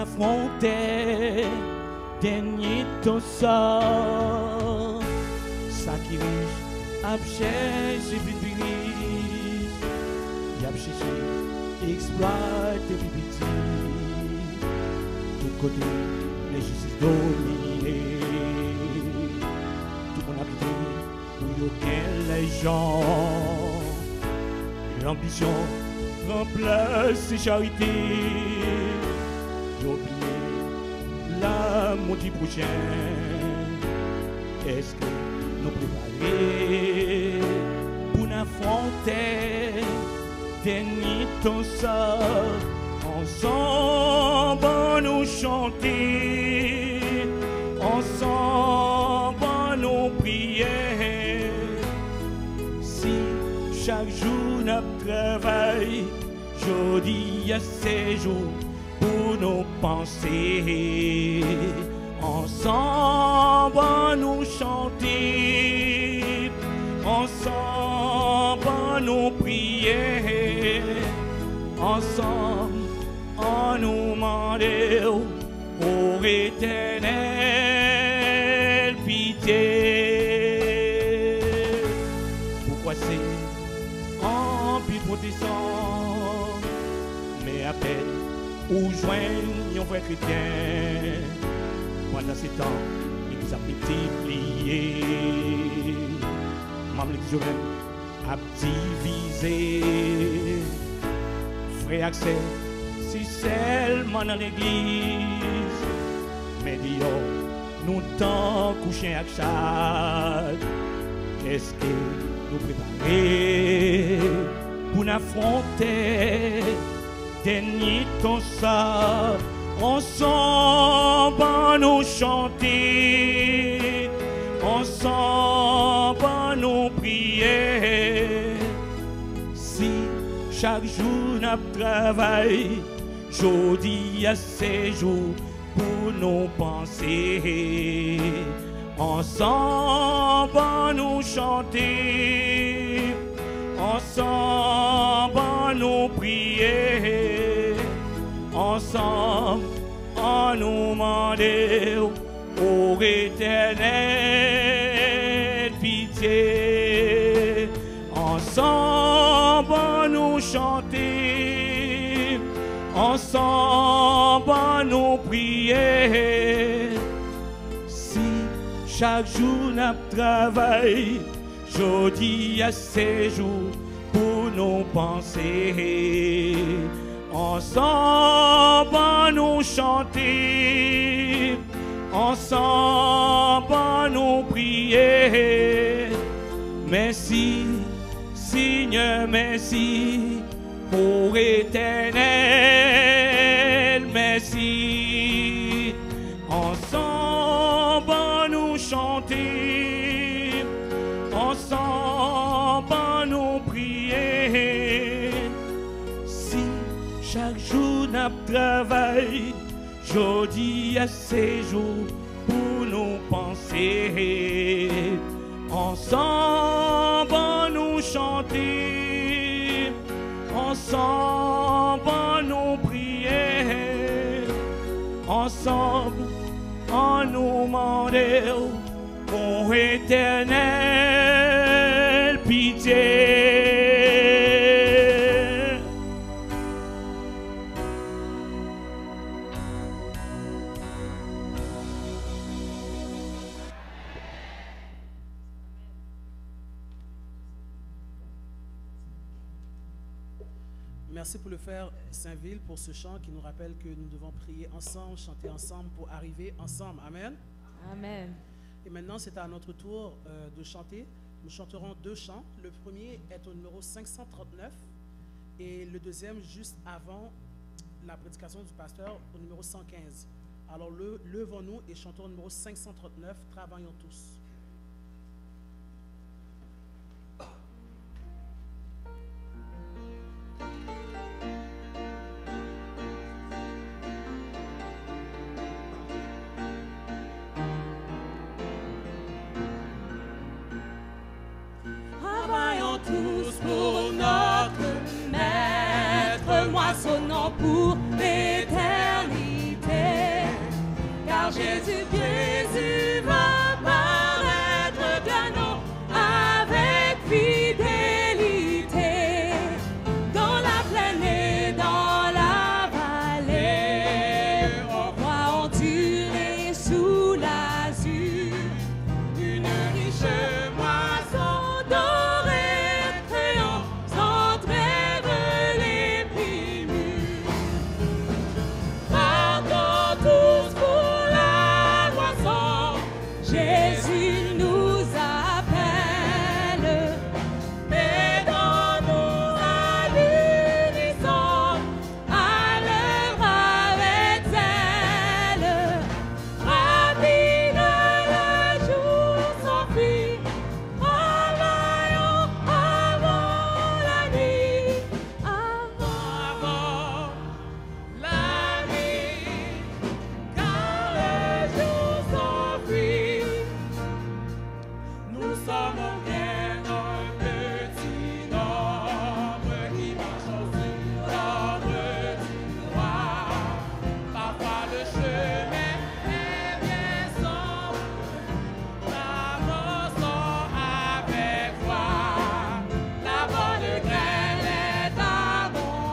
affronter dernier ton sort. Ça qui riche, a cherché plus riche, il a cherché exploiter plus petit. Tout côté, les justices dominées, tout mon habité, où aucun les gens, l'ambition remplace ses charités. J'ai oublié l'amour du prochain. Est-ce que nous préparer pour affronter dernier ton sort? Ensemble nous chanter, ensemble nous prier. Si chaque jour nous travaille, jeudi à ces jours pour nous penser. Ensemble nous chanter, ensemble nous prier, ensemble en nous demander au Éternel pitié. Pourquoi c'est en plus protestant, mais à peine où joignent un vrai chrétien. Pendant ces temps, il nous a multiplié. Maman Joël a divisé. Frère accès, si seulement dans l'église. Mais disons, nous t'en couchons avec chaque. Est-ce que nous préparer pour affronter dernier ton sort? Ensemble nous chanter, ensemble nous prier. Si chaque jour nous travaillons, jeudi à ces jours pour nous penser. Ensemble nous chanter, ensemble nous prier. Ensemble, en nous demander au Éternel pitié. Ensemble, nous chanter, ensemble, nous prier. Si chaque jour nous travaillons, jeudi à ces jours pour nous penser. Ensemble nous chanter, ensemble nous prier. Merci, Seigneur, merci pour Éternel, merci. Ensemble nous chanter, ensemble nous prier. Chaque jour nous travaillons, jeudi à ces jours pour nous penser. Ensemble nous chanter, ensemble nous prier. Ensemble en nous demander au Éternel pitié. Merci pour le frère Saint-Ville pour ce chant qui nous rappelle que nous devons prier ensemble, chanter ensemble pour arriver ensemble. Amen. Amen. Et maintenant, c'est à notre tour de chanter. Nous chanterons deux chants. Le premier est au numéro 539 et le deuxième juste avant la prédication du pasteur au numéro 115. Alors, levons-nous et chantons au numéro 539, Travaillons tous.